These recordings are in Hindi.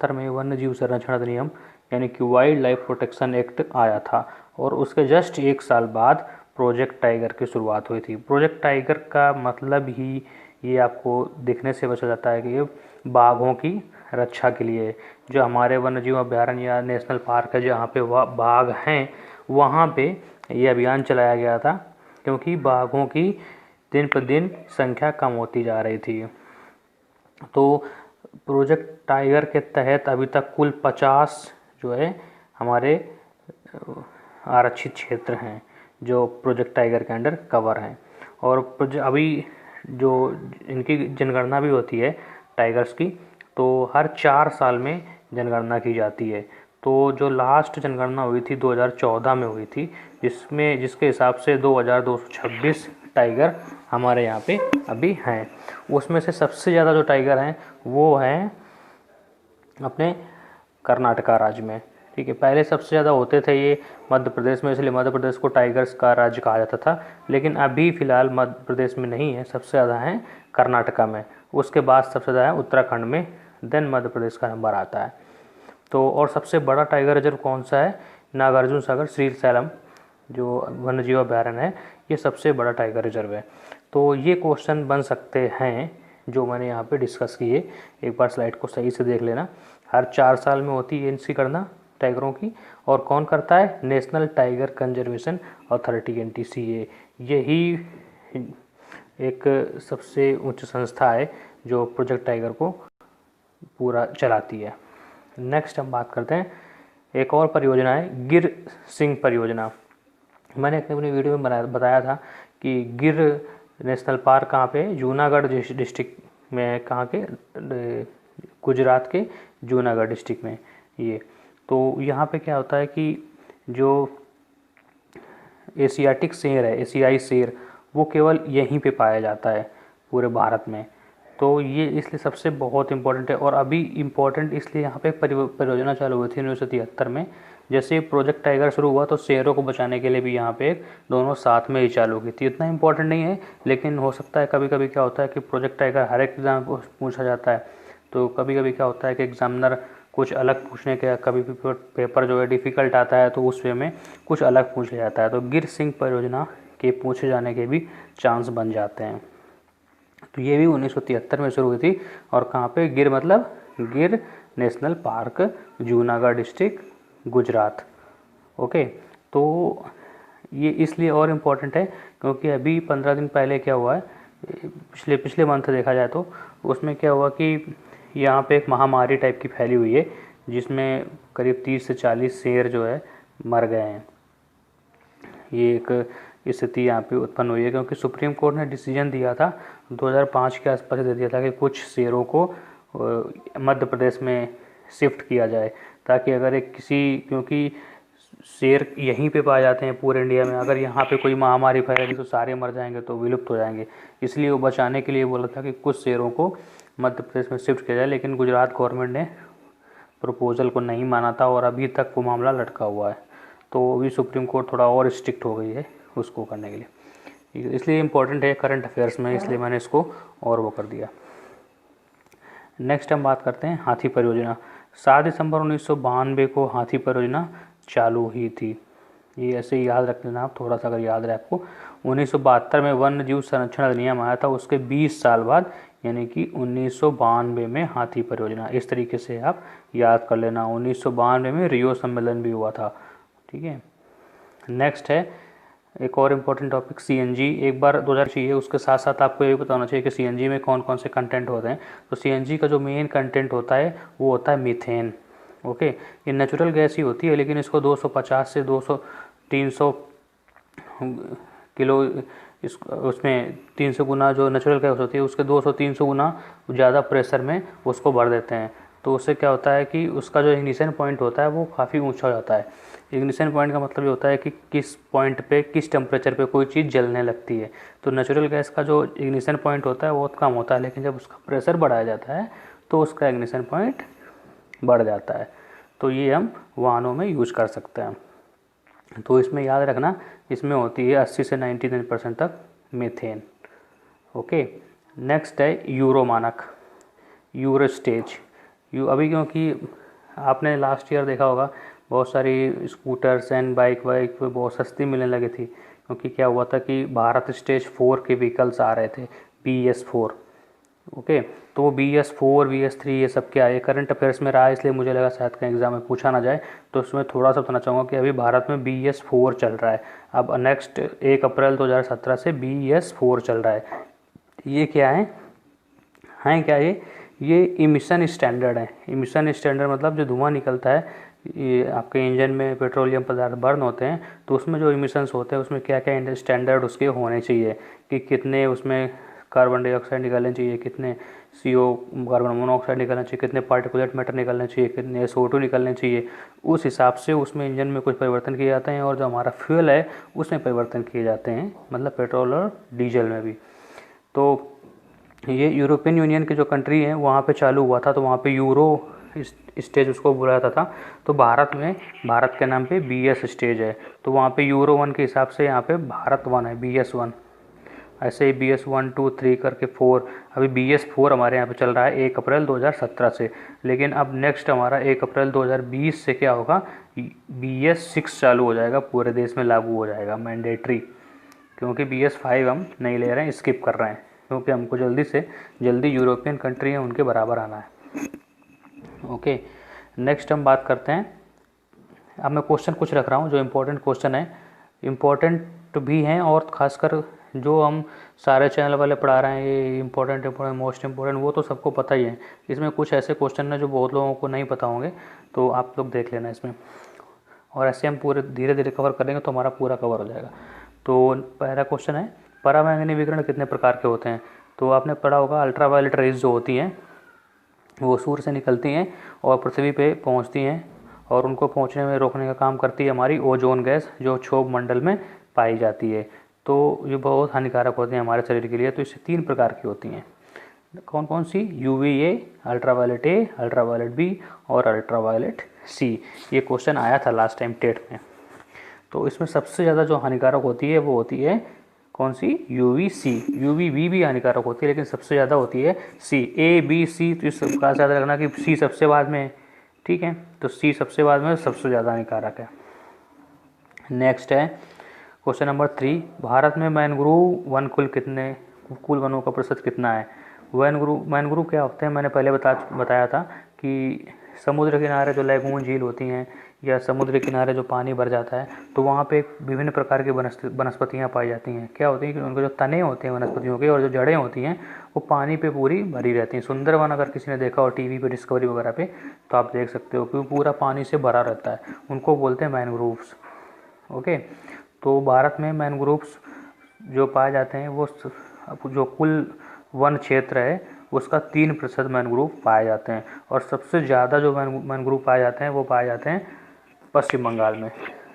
1972 में वन्य जीव संरक्षण अधिनियम यानी कि वाइल्ड लाइफ प्रोटेक्शन एक्ट आया था और उसके जस्ट एक साल बाद प्रोजेक्ट टाइगर की शुरुआत हुई थी। प्रोजेक्ट टाइगर का मतलब ही ये आपको दिखने से बचा जाता है कि ये बाघों की रक्षा के लिए, जो हमारे वन्य जीव अभयारण्य या नेशनल पार्क है जहाँ पे बाघ हैं, वहाँ पे ये अभियान चलाया गया था क्योंकि बाघों की दिन पर दिन संख्या कम होती जा रही थी। तो प्रोजेक्ट टाइगर के तहत अभी तक कुल 50 जो है हमारे आरक्षित क्षेत्र हैं जो प्रोजेक्ट टाइगर के अंडर कवर हैं। और अभी जो इनकी जनगणना भी होती है टाइगर्स की, तो हर 4 साल में जनगणना की जाती है। तो जो लास्ट जनगणना हुई थी 2014 में हुई थी, जिसके हिसाब से 2226 टाइगर हमारे यहाँ पे अभी हैं। उसमें से सबसे ज़्यादा जो टाइगर हैं वो हैं अपने कर्नाटका राज्य में। ठीक है, पहले सबसे ज़्यादा होते थे ये मध्य प्रदेश में, इसलिए मध्य प्रदेश को टाइगर्स का राज्य कहा जाता था। लेकिन अभी फ़िलहाल मध्य प्रदेश में नहीं है, सबसे ज़्यादा हैं कर्नाटका में, उसके बाद सबसे ज़्यादा है उत्तराखंड में, देन मध्य प्रदेश का नंबर आता है। तो और सबसे बड़ा टाइगर रिजर्व कौन सा है? नागार्जुन सागर श्रीशैलम जो वन्यजीव अभयारण्य है, ये सबसे बड़ा टाइगर रिजर्व है। तो ये क्वेश्चन बन सकते हैं जो मैंने यहाँ पे डिस्कस किए। एक बार स्लाइड को सही से देख लेना। हर 4 साल में होती है इनकी गणना टाइगरों की, और कौन करता है? National tiger conservation authority NTCA। यही एक सबसे उच्च संस्था है जो प्रोजेक्ट टाइगर को पूरा चलाती है। नेक्स्ट हम बात करते हैं, एक और परियोजना है गिर सिंह परियोजना। मैंने अपनी वीडियो में बताया था कि गिर नेशनल पार्क कहाँ पे है? जूनागढ़ डिस्ट्रिक्ट में है। कहाँ के? गुजरात के जूनागढ़ डिस्ट्रिक्ट में ये। तो यहाँ पे क्या होता है कि जो एशियाटिक शेर है, एशियाई शेर, वो केवल यहीं पे पाया जाता है पूरे भारत में। तो ये इसलिए सबसे बहुत इम्पोर्टेंट है। और अभी इम्पोर्टेंट इसलिए यहाँ पे परियोजना चालू हुई थी 1973 में। जैसे प्रोजेक्ट टाइगर शुरू हुआ तो शेरों को बचाने के लिए भी यहाँ पे दोनों साथ में ही चालू की थी। इतना इम्पोर्टेंट नहीं है, लेकिन हो सकता है कभी कभी क्या होता है कि प्रोजेक्ट टाइगर हर एक एग्जाम को पूछा जाता है, तो कभी कभी क्या होता है कि एग्जामिनर कुछ अलग पूछने के, कभी भी पेपर जो है डिफ़िकल्ट आता है तो उस वे में कुछ अलग पूछ लिया जाता है, तो गिर सिंह परियोजना के पूछे जाने के भी चांस बन जाते हैं। तो ये भी 1973 में शुरू हुई थी। और कहाँ पे? गिर मतलब गिर national park, Junagadh district, Gujarat. Okay, तो ये इसलिए और इम्पोर्टेंट है क्योंकि अभी 15 दिन पहले क्या हुआ है, पिछले मंथ देखा जाए तो उसमें क्या हुआ कि यहाँ पे एक महामारी टाइप की फैली हुई है जिसमें करीब 30 से 40 शेर जो है मर गए हैं। ये एक स्थिति यहाँ पे उत्पन्न हुई है क्योंकि सुप्रीम कोर्ट ने डिसीजन दिया था 2005 के आसपास दे दिया था कि कुछ शेरों को मध्य प्रदेश में शिफ्ट किया जाए, ताकि अगर एक क्योंकि शेर यहीं पे पाए जाते हैं पूरे इंडिया में, अगर यहाँ पे कोई महामारी फैलेगी तो सारे मर जाएंगे, तो विलुप्त हो जाएंगे। इसलिए वो बचाने के लिए बोला था कि कुछ शेरों को मध्य प्रदेश में शिफ्ट किया जाए, लेकिन गुजरात गवर्नमेंट ने प्रपोजल को नहीं माना था और अभी तक वो मामला लटका हुआ है। तो अभी सुप्रीम कोर्ट थोड़ा और स्ट्रिक्ट हो गई है उसको करने के लिए, इसलिए इम्पोर्टेंट है करंट अफेयर्स में, इसलिए मैंने इसको और वो कर दिया। नेक्स्ट हम बात करते हैं हाथी परियोजना। 7 दिसंबर 1992 को हाथी परियोजना चालू हुई थी। ये ऐसे ही याद रख लेना आप, थोड़ा सा अगर याद रहे आपको। 1972 में वन्य जीव संरक्षण अधिनियम आया था, उसके 20 साल बाद यानी कि 1992 में हाथी परियोजना। इस तरीके से आप याद कर लेना। 1992 में रियो सम्मेलन भी हुआ था। ठीक है, नेक्स्ट है एक और इम्पोर्टेंट टॉपिक CNG। एक बार 2000 चाहिए, उसके साथ साथ आपको ये भी बताना चाहिए कि CNG में कौन कौन से कंटेंट होते हैं। तो CNG का जो मेन कंटेंट होता है वो होता है मीथेन। ओके, ये नेचुरल गैस ही होती है, लेकिन इसको 250 से 300 किलो उसमें 300 गुना जो नेचुरल गैस होती है उसके 200-300 गुना ज़्यादा प्रेशर में उसको भर देते हैं। तो उससे क्या होता है कि उसका जो इग्निशन पॉइंट होता है वो काफ़ी ऊंचा हो जाता है। इग्निशन पॉइंट का मतलब ये होता है कि किस पॉइंट पे, किस टेम्परेचर पे कोई चीज़ जलने लगती है। तो नेचुरल गैस का जो इग्निशन पॉइंट होता है वो बहुत कम होता है, लेकिन जब उसका प्रेशर बढ़ाया जाता है तो उसका इग्निशन पॉइंट बढ़ जाता है। तो ये हम वाहनों में यूज कर सकते हैं। तो इसमें याद रखना, इसमें होती है 80 से 99% तक मीथेन। ओके, नेक्स्ट है यूरो मानक, यूरो स्टेज। अभी क्योंकि आपने लास्ट ईयर देखा होगा बहुत सारी स्कूटर्स एंड बाइक बहुत सस्ती मिलने लगी थी, क्योंकि क्या हुआ था कि भारत स्टेज 4 के व्हीकल्स आ रहे थे, BS4। ओके, तो BS4 BS3 ये सब क्या है, करंट अफेयर्स में रहा, इसलिए मुझे लगा शायद कहीं एग्जाम में पूछा ना जाए, तो उसमें थोड़ा सा बताना चाहूँगा कि अभी भारत में BS4 चल रहा है। अब नेक्स्ट 1 अप्रैल 2017 से BS4 चल रहा है। ये क्या है क्या ये इमिशन स्टैंडर्ड है। इमिशन स्टैंडर्ड मतलब जो धुआं निकलता है, ये आपके इंजन में पेट्रोलियम पदार्थ बर्न होते हैं, तो उसमें जो इमिशंस होते हैं उसमें क्या क्या स्टैंडर्ड उसके होने चाहिए कि कितने उसमें कार्बन डाइऑक्साइड निकलने चाहिए, कितने CO कार्बन मोनोऑक्साइड निकलना चाहिए, कितने पार्टिकुलेट मैटर निकलने चाहिए, कितने SO2 निकलने चाहिए। उस हिसाब से उसमें इंजन में कुछ परिवर्तन किए जाते हैं और जो हमारा फ्यूल है उसमें परिवर्तन किए जाते हैं, मतलब पेट्रोल और डीजल में भी। तो ये यूरोपियन यूनियन की जो कंट्री है वहाँ पे चालू हुआ था, तो वहाँ पे यूरो स्टेज उसको बुलाया जाता था। तो भारत में भारत के नाम पे BS स्टेज है, तो वहाँ पे यूरो 1 के हिसाब से यहाँ पे भारत 1 है, BS1। ऐसे ही BS1 2 3 करके 4, अभी BS4 हमारे यहाँ पे चल रहा है 1 अप्रैल 2017 से। लेकिन अब नेक्स्ट हमारा 1 अप्रैल 2020 से क्या होगा, BS6 चालू हो जाएगा, पूरे देश में लागू हो जाएगा, मैंडेटरी। क्योंकि BS5 हम नहीं ले रहे हैं, स्किप कर रहे हैं, क्योंकि हमको जल्दी से जल्दी यूरोपियन कंट्री है उनके बराबर आना है। ओके, नेक्स्ट हम बात करते हैं। अब मैं क्वेश्चन कुछ रख रहा हूँ जो इम्पोर्टेंट क्वेश्चन है, इम्पोर्टेंट भी हैं, और ख़ासकर जो हम सारे चैनल वाले पढ़ा रहे हैं ये इम्पोर्टेंट मोस्ट इम्पोर्टेंट, वो तो सबको पता ही है। इसमें कुछ ऐसे क्वेश्चन हैं जो बहुत लोगों को नहीं पता होंगे, तो आप लोग देख लेना इसमें, और ऐसे हम पूरे धीरे धीरे कवर करेंगे तो हमारा पूरा कवर हो जाएगा। तो पहला क्वेश्चन है, पराबैंगनी विकिरण कितने प्रकार के होते हैं। तो आपने पढ़ा होगा अल्ट्रावायलेट रेज जो होती हैं वो सूर्य से निकलती हैं और पृथ्वी पे पहुंचती हैं, और उनको पहुंचने में रोकने का काम करती है हमारी ओजोन गैस, जो क्षोभ मंडल में पाई जाती है। तो ये बहुत हानिकारक होती हैं हमारे शरीर के लिए। तो इससे 3 प्रकार की होती हैं, कौन कौन सी, UVA, ultraviolet A, ultraviolet B और अल्ट्रावायलेट C। ये क्वेश्चन आया था लास्ट टाइम टेट में। तो इसमें सबसे ज़्यादा जो हानिकारक होती है वो होती है कौन सी, UVC। UVB भी हानिकारक होती है, लेकिन सबसे ज़्यादा होती है C। A B C, तो इस का ज़्यादा रखना कि C सबसे बाद में है, ठीक है, तो C सबसे बाद में सबसे ज़्यादा हानिकारक है। नेक्स्ट है क्वेश्चन नंबर 3, भारत में मैंग्रोव वन कुल वनों का प्रतिशत कितना है। मैंग्रोव क्या होते हैं, मैंने पहले बताया था कि समुद्र किनारे जो लैगून झील होती हैं या समुद्र किनारे जो पानी भर जाता है, तो वहाँ पे विभिन्न प्रकार की वनस्पतियाँ पाई जाती हैं। क्या होती हैं कि उनके जो तने होते हैं वनस्पतियों के और जो जड़ें होती हैं वो पानी पे पूरी भरी रहती हैं। सुंदरवन अगर किसी ने देखा हो टीवी पे, डिस्कवरी वगैरह पे, तो आप देख सकते हो कि वो पूरा पानी से भरा रहता है, उनको बोलते हैं मैनग्रोव्स। ओके, तो भारत में मैनग्रोव्स जो पाए जाते हैं वो जो कुल वन क्षेत्र है उसका 3% मैनग्रोव पाए जाते हैं, और सबसे ज़्यादा जो मैनग्रोव पाए जाते हैं वो पाए जाते हैं पश्चिम बंगाल में।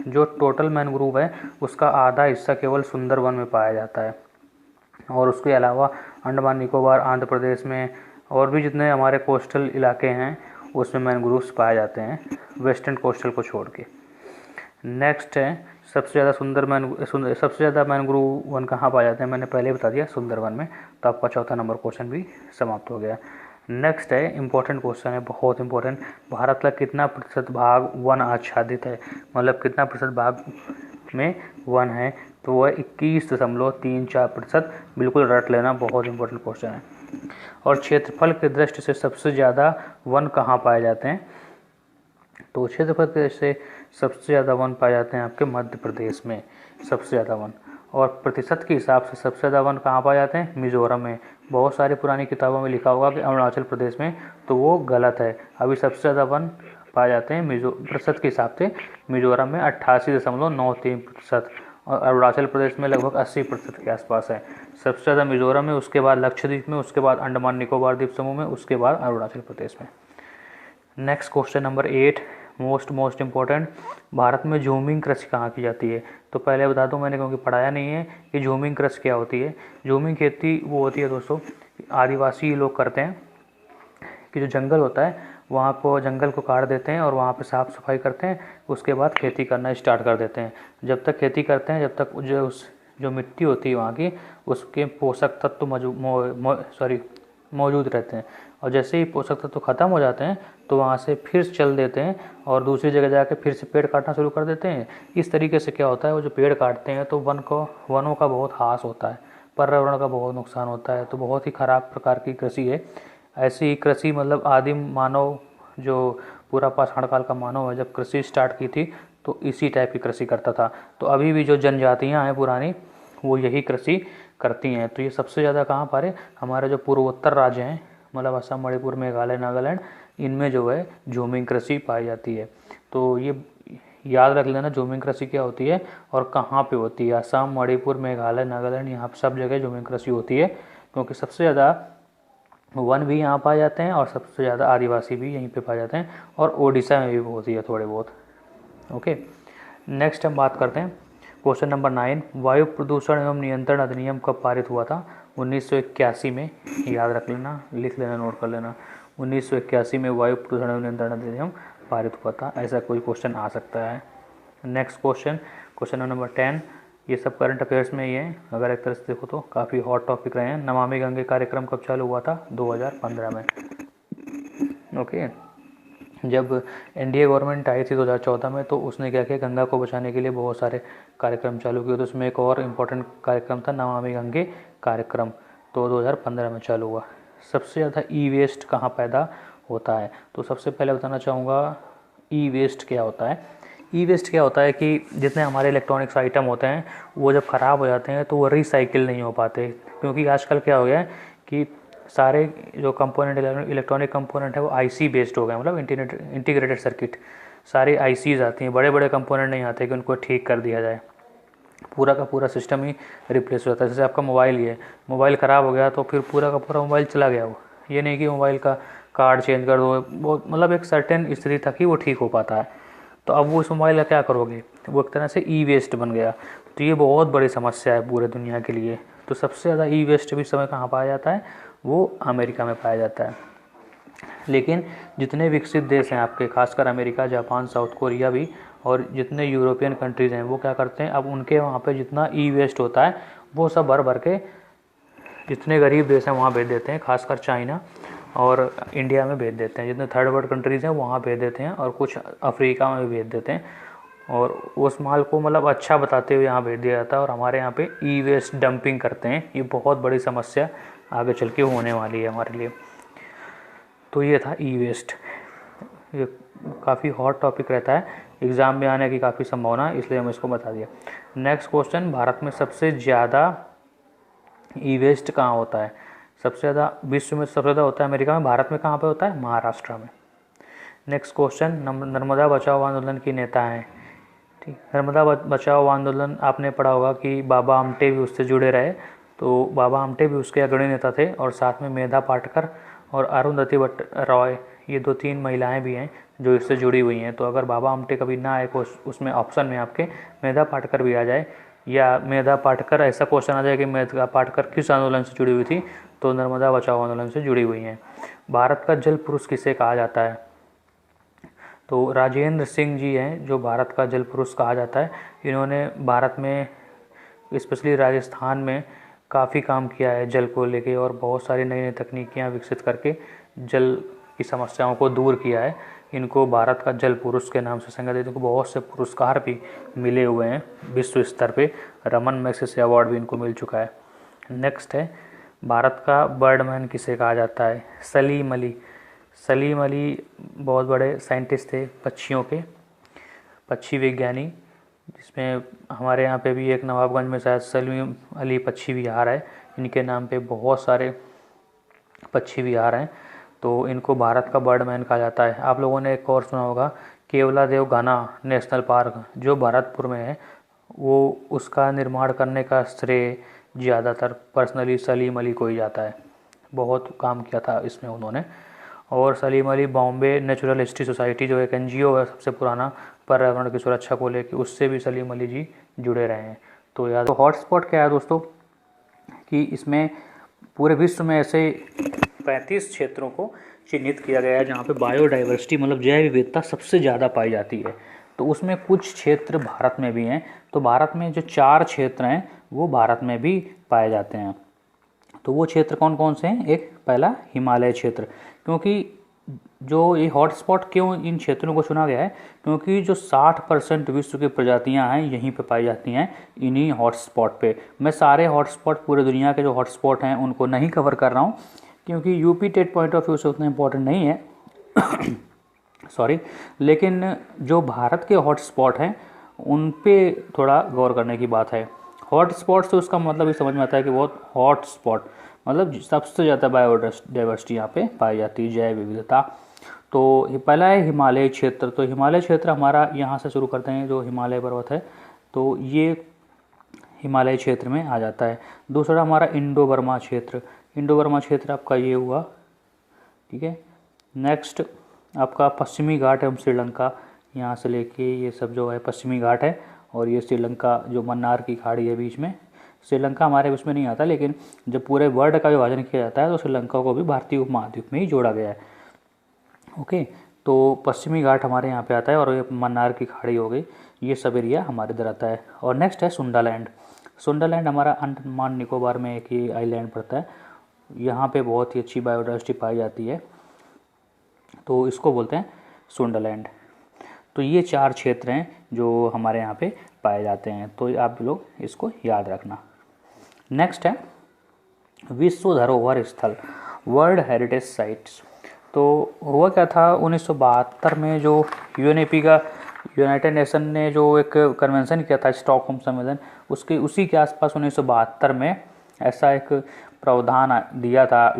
जो टोटल मैनग्रोव है उसका आधा हिस्सा केवल सुंदरवन में पाया जाता है, और उसके अलावा अंडमान निकोबार, आंध्र प्रदेश में और भी जितने हमारे कोस्टल इलाके हैं उसमें मैनग्रोव्स पाए जाते हैं, वेस्टर्न कोस्टल को छोड़ के। नेक्स्ट है सबसे ज़्यादा मैनग्रोव वन कहाँ पाए जाते हैं, मैंने पहले बता दिया सुंदरवन में, तो आपका चौथा नंबर क्वेश्चन भी समाप्त हो गया। नेक्स्ट है इंपॉर्टेंट क्वेश्चन है, बहुत इंपॉर्टेंट, भारत का कितना प्रतिशत भाग वन आच्छादित है, मतलब कितना प्रतिशत भाग में वन है, तो वह 21.34%। बिल्कुल रट लेना, बहुत इंपॉर्टेंट क्वेश्चन है। और क्षेत्रफल की दृष्टि से सबसे ज़्यादा वन कहाँ पाए जाते हैं, तो क्षेत्रफल की दृष्टि से सबसे ज़्यादा वन पाए जाते हैं आपके मध्य प्रदेश में, सबसे ज़्यादा वन। और प्रतिशत के हिसाब से सबसे ज़्यादा वन कहाँ पाए जाते हैं, मिज़ोरम में। बहुत सारी पुरानी किताबों में लिखा होगा कि अरुणाचल प्रदेश में, तो वो गलत है। अभी सबसे ज़्यादा वन पाए जाते हैं प्रतिशत के हिसाब से मिज़ोरम में 88.93%, और अरुणाचल प्रदेश में लगभग 80% के आसपास है। सबसे ज़्यादा मिज़ोरम में, उसके बाद लक्षद्वीप में, उसके बाद अंडमान निकोबार द्वीप समूह में, उसके बाद अरुणाचल प्रदेश में। Next question number 8, most important, Bharat में झूमिंग कृषि कहाँ की जाती है। तो पहले बता दूं मैंने, क्योंकि पढ़ाया नहीं है कि झूमिंग कृषि क्या होती है। झूमिंग खेती वो होती है दोस्तों, आदिवासी लोग करते हैं कि जो जंगल होता है वहाँ को, जंगल को काट देते हैं और वहाँ पे साफ़ सफाई करते हैं, उसके बाद खेती करना स्टार्ट कर देते हैं। जब तक खेती करते हैं, जब तक जो मिट्टी होती है वहाँ की, उसके पोषक तत्व मौजूद रहते हैं, और जैसे ही पोषक तत्व खत्म हो जाते हैं तो वहाँ से फिर चल देते हैं और दूसरी जगह जाके फिर से पेड़ काटना शुरू कर देते हैं। इस तरीके से क्या होता है, वो जो पेड़ काटते हैं तो वनों का बहुत ह्रास होता है, पर्यावरण का बहुत नुकसान होता है। तो बहुत ही ख़राब प्रकार की कृषि है। ऐसी कृषि मतलब आदिम मानव, जो पूरा पाषाण काल का मानव है, जब कृषि स्टार्ट की थी तो इसी टाइप की कृषि करता था। तो अभी भी जो जनजातियाँ हैं पुरानी, वो यही कृषि करती हैं। तो ये सबसे ज़्यादा कहाँ पर है, हमारे जो पूर्वोत्तर राज्य हैं, मतलब असम, मणिपुर, मेघालय, नागालैंड, इनमें जो है झूमिंग कृषि पाई जाती है। तो ये याद रख लेना झूमिंग कृषि क्या होती है और कहाँ पे होती है। असम, मणिपुर, मेघालय, नागालैंड, यहाँ सब जगह झूमिंग कृषि होती है, क्योंकि सबसे ज़्यादा वन भी यहाँ पाए जाते हैं और सबसे ज़्यादा आदिवासी भी यहीं पे पाए जाते हैं, और उड़ीसा में भी होती है थोड़े बहुत। ओके, नेक्स्ट हम बात करते हैं क्वेश्चन नंबर 9, वायु प्रदूषण एवं नियंत्रण अधिनियम कब पारित हुआ था? 1981 में। याद रख लेना, लिख लेना, नोट कर लेना। 1981 में वायु प्रदूषण एवं नियंत्रण अधिनियम पारित हुआ था। ऐसा कोई क्वेश्चन आ सकता है। नेक्स्ट क्वेश्चन नंबर 10, ये सब करंट अफेयर्स में ही है, अगर एक तरह से देखो तो काफ़ी हॉट टॉपिक रहे हैं। नमामि गंगे कार्यक्रम कब चालू हुआ था? 2015 में। ओके, जब एनडीए गवर्नमेंट आई थी 2014 में, तो उसने क्या किया, गंगा को बचाने के लिए बहुत सारे कार्यक्रम चालू किए। तो उसमें एक और इम्पोर्टेंट कार्यक्रम था नमामि गंगे कार्यक्रम, तो 2015 में चालू हुआ। सबसे ज़्यादा ई वेस्ट कहाँ पैदा होता है? तो सबसे पहले बताना चाहूँगा ई वेस्ट क्या होता है। ई वेस्ट क्या होता है कि जितने हमारे इलेक्ट्रॉनिक्स आइटम होते हैं वो जब ख़राब हो जाते हैं तो वो रिसाइकिल नहीं हो पाते, क्योंकि आजकल क्या हो गया है कि सारे जो कंपोनेंट, इलेक्ट्रॉनिक कंपोनेंट है वो आईसी बेस्ड हो गए, मतलब इंटीग्रेटेड सर्किट, सारे आईसीज आती हैं, बड़े बड़े कंपोनेंट नहीं आते कि उनको ठीक कर दिया जाए। पूरा का पूरा सिस्टम ही रिप्लेस हो जाता है। जैसे आपका मोबाइल ही है, मोबाइल ख़राब हो गया तो फिर पूरा का पूरा मोबाइल चला गया। वो ये नहीं कि मोबाइल का कार्ड चेंज कर दो, वो मतलब एक सर्टेन स्थिति तक ही वो ठीक हो पाता है। तो अब वो उस मोबाइल का क्या करोगे, वो एक तरह से ई वेस्ट बन गया। तो ये बहुत बड़ी समस्या है पूरे दुनिया के लिए। तो सबसे ज़्यादा ई वेस्ट भी इस समय कहाँ पाया जाता है? वो अमेरिका में पाया जाता है। लेकिन जितने विकसित देश हैं आपके, खासकर अमेरिका, जापान, साउथ कोरिया भी, और जितने यूरोपियन कंट्रीज़ हैं, वो क्या करते हैं, अब उनके वहाँ पे जितना ई वेस्ट होता है वो सब भर भर के जितने गरीब देश हैं वहाँ भेज देते हैं, खासकर चाइना और इंडिया में भेज देते हैं। जितने थर्ड वर्ल्ड कंट्रीज़ हैं वहाँ भेज देते हैं, और कुछ अफ्रीका में भी भेज देते हैं, और उस माल को मतलब अच्छा बताते हुए यहाँ भेज दिया जाता है। और हमारे यहाँ पे ई वेस्ट डंपिंग करते हैं। ये बहुत बड़ी समस्या आगे चल के होने वाली है हमारे लिए। तो ये था ई वेस्ट। ये काफ़ी हॉट टॉपिक रहता है, एग्ज़ाम में आने की काफ़ी संभावना है, इसलिए हम इसको बता दिया। नेक्स्ट क्वेश्चन, भारत में सबसे ज़्यादा ई वेस्ट कहाँ होता है? सबसे ज़्यादा विश्व में सबसे ज़्यादा होता है अमेरिका में, भारत में कहाँ पे होता है? महाराष्ट्र में। नेक्स्ट क्वेश्चन, नर्मदा बचाओ आंदोलन की नेता हैं? ठीक, नर्मदा बचाओ आंदोलन आपने पढ़ा होगा कि बाबा आमटे भी उससे जुड़े रहे। तो बाबा आमटे भी उसके अग्रणी नेता थे, और साथ में मेधा पाटकर और अरुंधति भट्ट रॉय, ये 2-3 महिलाएं भी हैं जो इससे जुड़ी हुई हैं। तो अगर बाबा आमटे कभी ना आए उसमें ऑप्शन में आपके मेधा पाटकर भी आ जाए, या मेधा पाटकर ऐसा क्वेश्चन आ जाए कि मेधा पाटकर किस आंदोलन से जुड़ी हुई थी, तो नर्मदा बचाओ आंदोलन से जुड़ी हुई हैं। भारत का जल पुरुष किसे कहा जाता है? तो राजेंद्र सिंह जी हैं जो भारत का जल पुरुष कहा जाता है। इन्होंने भारत में, स्पेशली राजस्थान में काफ़ी काम किया है जल को लेके, और बहुत सारी नई नई तकनीकियाँ विकसित करके जल की समस्याओं को दूर किया है। इनको भारत का जल पुरुष के नाम से संज्ञा इनको बहुत से पुरस्कार भी मिले हुए हैं विश्व स्तर पे। रमन मैग्सेसे अवार्ड भी इनको मिल चुका है। नेक्स्ट है, भारत का बर्डमैन किसे कहा जाता है? सलीम अली। सलीम अली बहुत बड़े साइंटिस्ट थे पक्षियों के, पक्षी विज्ञानी, जिसमें हमारे यहाँ पे भी एक नवाबगंज में शायद सलीम अली पक्षी विहार है। इनके नाम पे बहुत सारे पक्षी विहार हैं। तो इनको भारत का बर्डमैन कहा जाता है। आप लोगों ने एक और सुना होगा, केवलादेव घाना नेशनल पार्क जो भरतपुर में है, वो उसका निर्माण करने का श्रेय ज़्यादातर पर्सनली सलीम अली को ही जाता है। बहुत काम किया था इसमें उन्होंने। और Salim Ali Bombay natural history society जो एक एनजीओ है सबसे पुराना पर्यावरण की सुरक्षा को लेकर, उससे भी सलीम अली जी जुड़े रहे हैं। तो याद, तो हॉटस्पॉट क्या है दोस्तों कि इसमें पूरे विश्व में ऐसे 35 क्षेत्रों को चिन्हित किया गया है जहाँ पे बायोडाइवर्सिटी मतलब जैव विविधता सबसे ज़्यादा पाई जाती है। तो उसमें कुछ क्षेत्र भारत में भी हैं। तो भारत में जो 4 क्षेत्र हैं वो भारत में भी पाए जाते हैं। तो वो क्षेत्र कौन कौन से हैं? एक पहला हिमालय क्षेत्र, क्योंकि जो ये हॉटस्पॉट क्यों इन क्षेत्रों को चुना गया है, क्योंकि जो 60% विश्व की प्रजातियां हैं यहीं पे पाई जाती हैं, इन्हीं हॉटस्पॉट पे। मैं सारे हॉटस्पॉट पूरे दुनिया के जो हॉटस्पॉट हैं उनको नहीं कवर कर रहा हूँ, क्योंकि UP TET point of view से उतना इम्पोर्टेंट नहीं है सॉरी, लेकिन जो भारत के हॉटस्पॉट हैं उन पे थोड़ा गौर करने की बात है। हॉटस्पॉट से उसका मतलब ये समझ में आता है कि बहुत हॉट स्पॉट, मतलब सबसे ज़्यादा बायोडाइवर्सिटी यहाँ पे पाई जाती है, जैव विविधता। तो ये पहला है हिमालय क्षेत्र। तो हिमालय क्षेत्र हमारा यहाँ से शुरू करते हैं, जो हिमालय पर्वत है तो ये हिमालय क्षेत्र में आ जाता है। दूसरा हमारा इंडो बर्मा क्षेत्र। इंडो बर्मा क्षेत्र आपका ये हुआ, ठीक है। नेक्स्ट आपका पश्चिमी घाट एवं श्रीलंका, यहाँ से लेके ये सब जो है पश्चिमी घाट है, और ये श्रीलंका जो मन्नार की खाड़ी है बीच में। श्रीलंका हमारे उसमें नहीं आता, लेकिन जब पूरे वर्ल्ड का विभाजन किया जाता है तो श्रीलंका को भी भारतीय उपमहाद्वीप में ही जोड़ा गया है। ओके, तो पश्चिमी घाट हमारे यहाँ पे आता है, और ये मन्नार की खाड़ी हो गई, ये सब एरिया हमारे इधर आता है। और नेक्स्ट है सुंडालैंड। सुंडालैंड हमारा अंडमान निकोबार में एक ये आइलैंड पड़ता है, यहाँ पे बहुत ही अच्छी बायोडाइवर्सिटी पाई जाती है, तो इसको बोलते हैं सुंडालैंड। तो ये 4 क्षेत्र हैं जो हमारे यहाँ पे पाए जाते हैं, तो आप लोग इसको याद रखना। नेक्स्ट है विश्व धरोहर स्थल, वर्ल्ड हेरिटेज साइट्स। तो हुआ क्या था 1972 में, जो यूएनईपी का, यूनाइटेड नेशन ने जो एक कन्वेंशन किया था, स्टॉकहोम सम्मेलन, उसके उसी के आसपास 1972 में ऐसा एक प्रावधान दिया था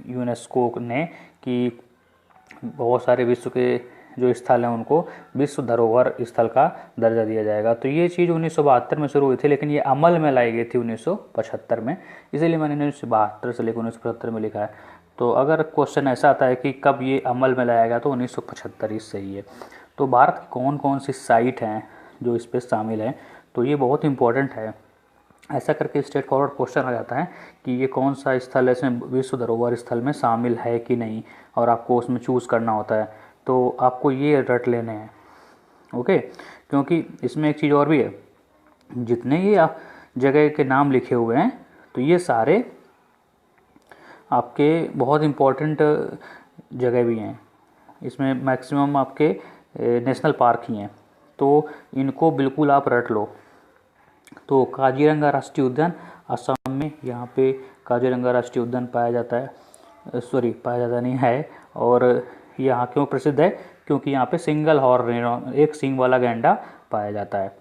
यूनेस्को ने कि बहुत सारे विश्व के जो स्थल हैं उनको विश्व धरोहर स्थल का दर्जा दिया जाएगा। तो ये चीज़ 1972 में शुरू हुई थी, लेकिन ये अमल में लाई गई थी 1975 में, इसीलिए मैंने 1972 से लेकर 1975 में लिखा है। तो अगर क्वेश्चन ऐसा आता है कि कब ये अमल में लाया गया, तो 1975 ही सही है। तो भारत की कौन कौन सी साइट हैं जो इस पर शामिल हैं, तो ये बहुत इंपॉर्टेंट है। ऐसा करके स्ट्रेट फॉरवर्ड क्वेश्चन आ जाता है कि ये कौन सा स्थल ऐसे विश्व धरोहर स्थल में शामिल है कि नहीं, और आपको उसमें चूज़ करना होता है, तो आपको ये रट लेने हैं। ओके, क्योंकि इसमें एक चीज़ और भी है, जितने ये जगह के नाम लिखे हुए हैं तो ये सारे आपके बहुत इम्पोर्टेंट जगह भी हैं, इसमें मैक्सिमम आपके नेशनल पार्क ही हैं, तो इनको बिल्कुल आप रट लो। तो काजीरंगा राष्ट्रीय उद्यान असम में, यहाँ पे काजीरंगा राष्ट्रीय उद्यान पाया जाता है, पाया जाता नहीं है। और यहाँ क्यों प्रसिद्ध है, क्योंकि यहाँ पे सिंगल हॉर्न, एक सींग वाला गैंडा पाया जाता है।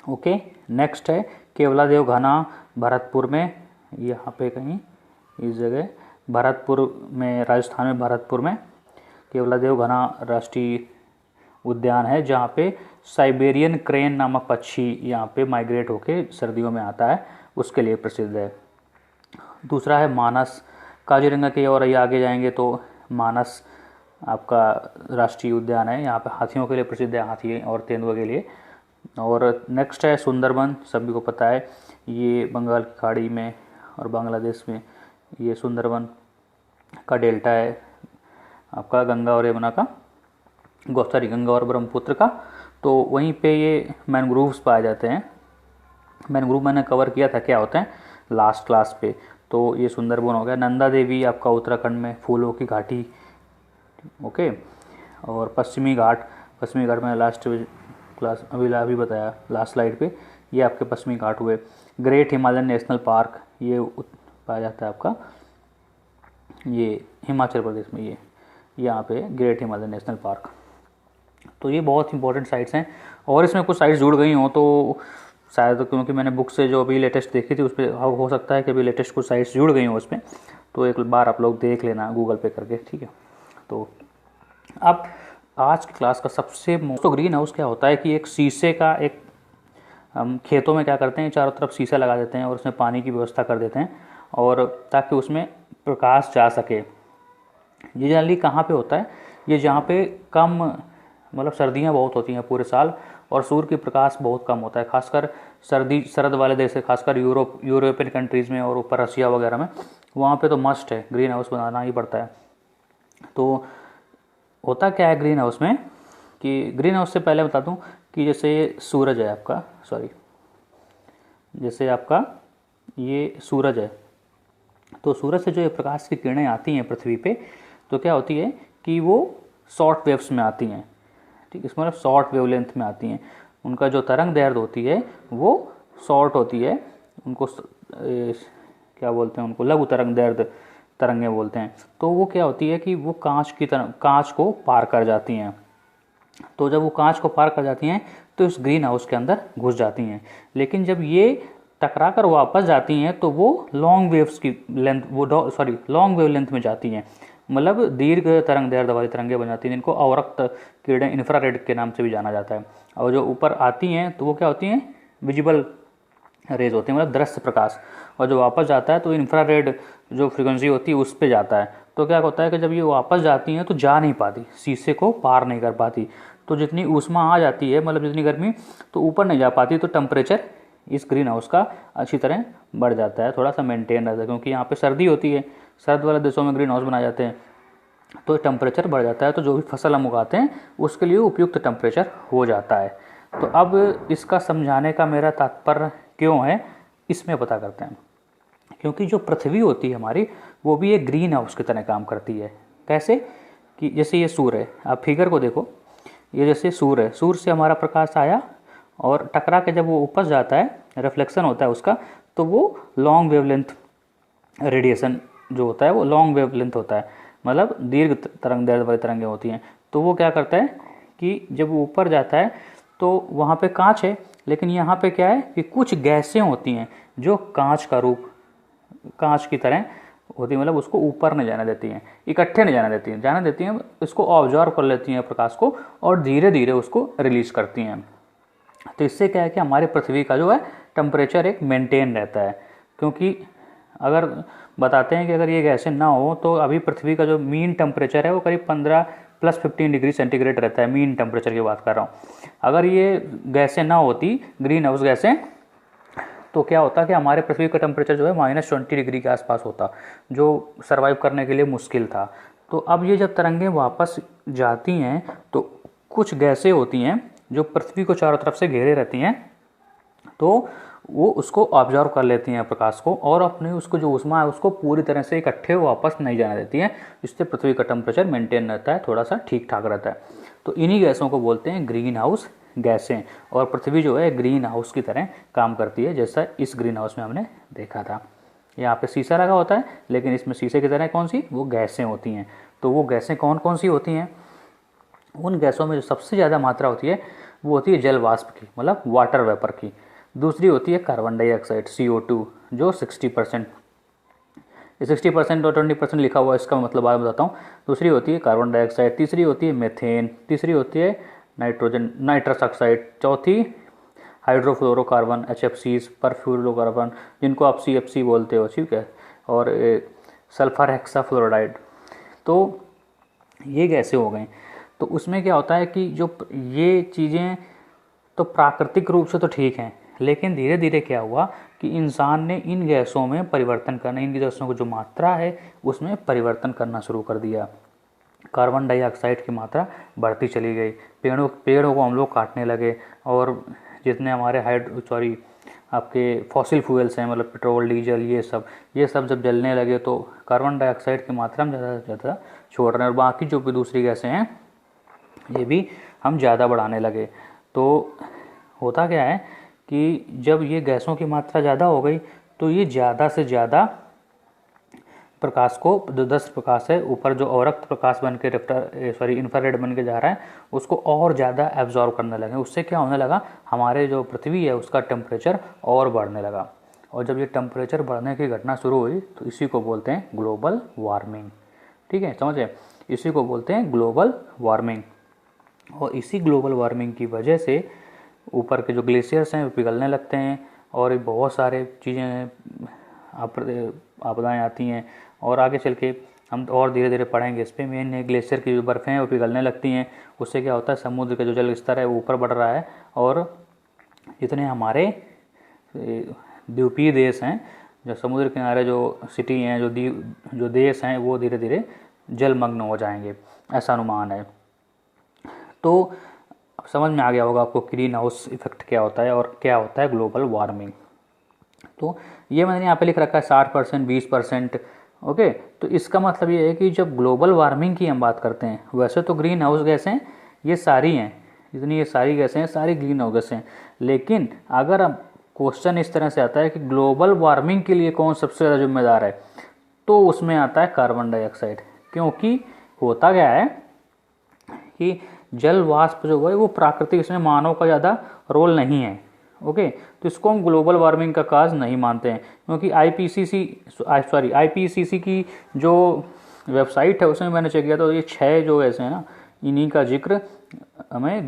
ओके, नेक्स्ट है केवलादेव घाना भरतपुर में, यहाँ पे कहीं इस जगह भरतपुर में, राजस्थान में भरतपुर में केवलादेव घाना राष्ट्रीय उद्यान है, जहाँ पे साइबेरियन क्रेन नामक पक्षी यहाँ पे माइग्रेट होके सर्दियों में आता है, उसके लिए प्रसिद्ध है। दूसरा है मानस। काजीरंगा के और ये आगे जाएंगे तो मानस आपका राष्ट्रीय उद्यान है, यहाँ पे हाथियों के लिए प्रसिद्ध है, हाथी और तेंदुआ के लिए। और नेक्स्ट है सुंदरबन, सभी को पता है, ये बंगाल की खाड़ी में और बांग्लादेश में ये सुंदरबन का डेल्टा है आपका, गंगा और यमुना का, गंगा और ब्रह्मपुत्र का। तो वहीं पे ये मैनग्रोव्स पाए जाते हैं। मैनग्रोव मैंने कवर किया था क्या होते हैं लास्ट क्लास पे। तो ये सुंदरबन हो गया। नंदा देवी आपका उत्तराखंड में, फूलों की घाटी। ओके, और पश्चिमी घाट में लास्ट क्लास अभी बताया लास्ट स्लाइड पे, ये आपके पश्चिमी घाट हुए। ग्रेट हिमालयन नेशनल पार्क ये पाया जाता है आपका, ये हिमाचल प्रदेश में, ये यहाँ पे ग्रेट हिमालयन नेशनल पार्क। तो ये बहुत इंपॉर्टेंट साइट्स हैं, और इसमें कुछ साइट्स जुड़ गई हों तो शायद, क्योंकि मैंने बुक से जो अभी लेटेस्ट देखी थी उस पर हो सकता है कि अभी लेटेस्ट कुछ साइट्स जुड़ गई हों उसमें, तो एक बार आप लोग देख लेना गूगल पे करके, ठीक है। तो अब आज की क्लास का सबसे तो ग्रीन हाउस क्या होता है कि एक शीशे का, एक हम खेतों में क्या करते हैं, चारों तरफ शीशा लगा देते हैं और उसमें पानी की व्यवस्था कर देते हैं, और ताकि उसमें प्रकाश जा सके। ये जनरली कहाँ पे होता है, ये जहाँ पे कम, मतलब सर्दियाँ बहुत होती हैं पूरे साल और सूर्य की प्रकाश बहुत कम होता है, खासकर सरद वाले देश है, खासकर यूरोपियन कंट्रीज़ में और ऊपर रशिया वगैरह में, वहाँ पे तो मस्ट है, ग्रीन हाउस बनाना ही पड़ता है। तो होता क्या है ग्रीन हाउस में, कि ग्रीन हाउस से पहले बता दूं कि जैसे सूरज है आपका, जैसे आपका ये सूरज है, तो सूरज से जो ये प्रकाश की किरणें आती हैं पृथ्वी पे, तो क्या होती है कि वो शॉर्ट वेव्स में आती हैं, ठीक, इसमें मतलब शॉर्ट वेवलेंथ में आती हैं। उनका जो तरंग दैर्ध्य होती है वो शॉर्ट होती है, उनको क्या बोलते हैं, उनको लघु तरंग दैर्ध्य तरंगें बोलते हैं। तो वो क्या होती है कि वो कांच की तरह कांच को पार कर जाती हैं। तो जब वो कांच को पार कर जाती हैं तो इस ग्रीन हाउस के अंदर घुस जाती हैं। लेकिन जब ये टकरा कर वापस जाती हैं तो वो लॉन्ग वेव्स की लेंथ लॉन्ग वेव लेंथ में जाती हैं, मतलब दीर्घ तरंग दैर्ध्य वाली तरंगें बन जाती हैं, जिनको अवरक्त किरणें इंफ्रारेड के नाम से भी जाना जाता है। और जो ऊपर आती हैं तो वो क्या होती हैं, विजिबल रेज होते हैं, मतलब दृश्य प्रकाश। और जो वापस जाता है तो इंफ्रारेड जो फ्रीक्वेंसी होती है उस पर जाता है। तो क्या होता है कि जब ये वापस जाती हैं तो जा नहीं पाती, शीशे को पार नहीं कर पाती। तो जितनी ऊष्मा आ जाती है, मतलब जितनी गर्मी, तो ऊपर नहीं जा पाती, तो टेम्परेचर इस ग्रीन हाउस का अच्छी तरह बढ़ जाता है, थोड़ा सा मेंटेन रहता है। क्योंकि यहाँ पे सर्दी होती है, सर्द वाले देशों में ग्रीन हाउस बनाए जाते हैं, तो टेम्परेचर बढ़ जाता है। तो जो भी फसल हम उगाते हैं उसके लिए उपयुक्त टेम्परेचर हो जाता है। तो अब इसका समझाने का मेरा तात्पर्य क्यों है, इसमें पता करते हैं। क्योंकि जो पृथ्वी होती है हमारी, वो भी एक ग्रीन हाउस की तरह काम करती है। कैसे कि जैसे ये सूर्य है, आप फिगर को देखो, ये जैसे सूर्य है, सूर्य से हमारा प्रकाश आया और टकरा के जब वो ऊपर जाता है, रिफ्लेक्शन होता है उसका, तो वो लॉन्ग वेवलेंथ रेडिएशन जो होता है वो लॉन्ग वेवलेंथ होता है, मतलब दीर्घ तरंग दैर्ध्य वाली तरंगें होती हैं। तो वो क्या करता है कि जब वो ऊपर जाता है तो वहाँ पे कांच है, लेकिन यहाँ पे क्या है कि कुछ गैसें होती हैं जो कांच का रूप, कांच की तरह होती है, मतलब उसको ऊपर नहीं जाने देती हैं, इकट्ठे नहीं जाने देती हैं, इसको ऑब्जर्व कर लेती हैं प्रकाश को और धीरे धीरे उसको रिलीज करती हैं। तो इससे क्या है कि हमारे पृथ्वी का जो है टेम्परेचर एक मेंटेन रहता है। क्योंकि अगर बताते हैं कि अगर ये गैसें ना हो तो अभी पृथ्वी का जो मीन टेम्परेचर है वो करीब 15 + 15 डिग्री सेंटीग्रेड रहता है, मीन टेम्परेचर की बात कर रहा हूँ। अगर ये गैसें ना होती, ग्रीन हाउस गैसें, तो क्या होता कि हमारे पृथ्वी का टेम्परेचर जो है -20 डिग्री के आसपास होता, जो सर्वाइव करने के लिए मुश्किल था। तो अब ये जब तरंगें वापस जाती हैं तो कुछ गैसें होती हैं जो पृथ्वी को चारों तरफ से घेरे रहती हैं, तो वो उसको ऑब्जर्व कर लेती हैं प्रकाश को, और अपने उसको जो ऊष्मा है उसको पूरी तरह से इकट्ठे वापस नहीं जाने देती हैं, जिससे पृथ्वी का टेम्परेचर मेंटेन रहता है, थोड़ा सा ठीक ठाक रहता है। तो इन्हीं गैसों को बोलते हैं ग्रीन हाउस गैसें। और पृथ्वी जो है ग्रीन हाउस की तरह काम करती है, जैसा इस ग्रीन हाउस में हमने देखा था। यहाँ पे शीशा लगा होता है, लेकिन इसमें शीशे की तरह कौन सी, वो गैसें होती हैं। तो वो गैसें कौन कौन सी होती हैं, उन गैसों में जो सबसे ज़्यादा मात्रा होती है वो होती है जल वाष्प की, मतलब वाटर वेपर की। दूसरी होती है कार्बन डाइऑक्साइड CO2 जो 60%, 60% और 20% लिखा हुआ है, इसका मतलब बाद में बताता हूँ। दूसरी होती है कार्बन डाइऑक्साइड, तीसरी होती है मीथेन, तीसरी होती है नाइट्रस ऑक्साइड, चौथी हाइड्रोफ्लोरोकार्बन HFCs, परफ्लोरोकार्बन जिनको आप CFC बोलते हो, ठीक है, और सल्फर हेक्साफ्लोराइड। तो ये गैसें हो गई। तो उसमें क्या होता है कि जो ये चीज़ें तो प्राकृतिक रूप से तो ठीक हैं, लेकिन धीरे धीरे क्या हुआ कि इंसान ने इन गैसों में परिवर्तन करना, इन गैसों की जो मात्रा है उसमें परिवर्तन करना शुरू कर दिया। कार्बन डाइऑक्साइड की मात्रा बढ़ती चली गई, पेड़ों को हम लोग काटने लगे, और जितने हमारे आपके फॉसिल फ्यूल्स हैं, मतलब पेट्रोल डीजल ये सब जब जलने लगे तो कार्बन डाइऑक्साइड की मात्रा हम ज़्यादा से ज़्यादा छोड़ रहे हैं, और बाकी जो भी दूसरी गैसें हैं ये भी हम ज़्यादा बढ़ाने लगे। तो होता क्या है कि जब ये गैसों की मात्रा ज़्यादा हो गई तो ये ज़्यादा से ज़्यादा प्रकाश को, जो 10 प्रकाश है ऊपर जो अवरक्त प्रकाश बन के इंफ्रारेड बन के जा रहा है, उसको और ज़्यादा एब्जॉर्व करने लगे। उससे क्या होने लगा, हमारे जो पृथ्वी है उसका टेम्परेचर और बढ़ने लगा। और जब ये टेम्परेचर बढ़ने की घटना शुरू हुई तो इसी को बोलते हैं ग्लोबल वार्मिंग। ठीक है, समझे, इसी को बोलते हैं ग्लोबल वार्मिंग। और इसी ग्लोबल वार्मिंग की वजह से ऊपर के जो ग्लेशियर्स हैं वो पिघलने लगते हैं, और बहुत सारे चीज़ें आपदाएँ आती हैं, और आगे चल के हम और धीरे धीरे पढ़ेंगे इस पर। मेन ग्लेशियर की जो बर्फ़ें हैं वो पिघलने लगती हैं, उससे क्या होता है समुद्र का जो जल स्तर है वो ऊपर बढ़ रहा है, और जितने हमारे द्वीपीय देश हैं, जो समुद्र किनारे जो सिटी हैं, जो देश हैं, वो धीरे धीरे जलमग्न हो जाएंगे, ऐसा अनुमान है। तो अब समझ में आ गया होगा आपको ग्रीन हाउस इफेक्ट क्या होता है और क्या होता है ग्लोबल वार्मिंग। तो ये मैंने यहाँ पे लिख रखा है 60%, 20%। ओके, तो इसका मतलब ये है कि जब ग्लोबल वार्मिंग की हम बात करते हैं, वैसे तो ग्रीन हाउस गैसें ये सारी हैं, जितनी ये सारी गैसें हैं सारी ग्रीन हाउस गैसें हैं, लेकिन अगर अब क्वेश्चन इस तरह से आता है कि ग्लोबल वार्मिंग के लिए कौन सबसे ज़्यादा जिम्मेदार है, तो उसमें आता है कार्बन डाइऑक्साइड। क्योंकि होता क्या है कि जल वाष्प जो है वो प्राकृतिक, इसमें मानव का ज़्यादा रोल नहीं है। ओके, तो इसको हम ग्लोबल वार्मिंग का काज नहीं मानते हैं, क्योंकि आईपीसीसी की जो वेबसाइट है उसमें मैंने चेक किया तो ये 6 जो ऐसे हैं ना, इन्हीं का जिक्र हमें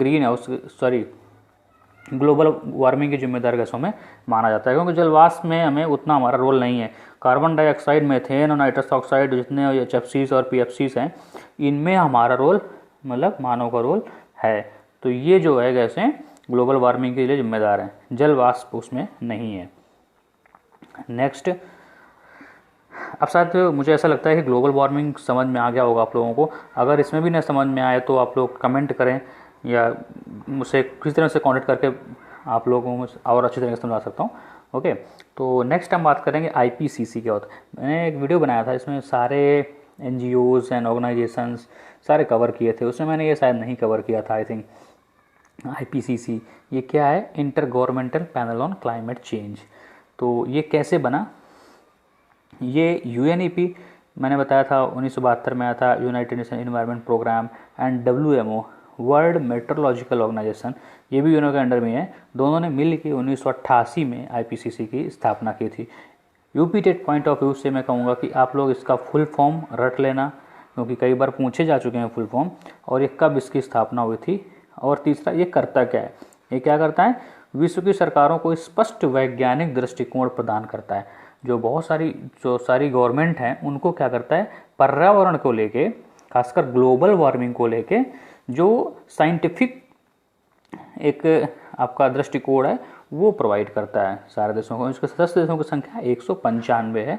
ग्लोबल वार्मिंग की जिम्मेदार गैसों में माना जाता है, क्योंकि जलवाष्प में हमें उतना हमारा रोल नहीं है। कार्बन डाइऑक्साइड, मीथेन और नाइट्रस ऑक्साइड जितने एचएफसीज और पीएफसीज हैं, इनमें हमारा रोल मतलब मानव का रोल है। तो ये जो है गैसें ग्लोबल वार्मिंग के लिए जिम्मेदार हैं, जल वाष्प उसमें नहीं है। नेक्स्ट, अब शायद मुझे ऐसा लगता है कि ग्लोबल वार्मिंग समझ में आ गया होगा आप लोगों को। अगर इसमें भी नहीं समझ में आए तो आप लोग कमेंट करें या मुझसे किसी तरह से कांटेक्ट करके आप लोगों को और अच्छी तरह से समझा सकता हूँ। ओके, तो नेक्स्ट हम बात करेंगे आईपीसीसी क्या होता है। मैंने एक वीडियो बनाया था, इसमें सारे एनजीओज एंड ऑर्गेनाइजेशंस सारे कवर किए थे, उसमें मैंने ये शायद नहीं कवर किया था आई थिंक। आईपीसीसी ये क्या है? Inter governmental panel on climate change. तो ये कैसे बना? ये यूएनईपी मैंने बताया था 1972 में आया था, United Nation environment programme, and WMO world meteorological organisation, ये भी यूएनओ के अंडर में है। दोनों ने मिल के 1988 में आईपीसीसी की स्थापना की थी। यूपीटेट पॉइंट ऑफ व्यू से मैं कहूँगा कि आप लोग इसका फुल फॉर्म रट लेना, क्योंकि कई बार पूछे जा चुके हैं फुल फॉर्म, और ये कब इसकी स्थापना हुई थी। और तीसरा, ये करता क्या है? ये क्या करता है? विश्व की सरकारों को स्पष्ट वैज्ञानिक दृष्टिकोण प्रदान करता है। जो सारी गवर्नमेंट हैं उनको क्या करता है? पर्यावरण को लेके, खासकर ग्लोबल वार्मिंग को लेके जो साइंटिफिक एक आपका दृष्टिकोण है वो प्रोवाइड करता है सारे देशों को। इसके सदस्य देशों की संख्या 195 है।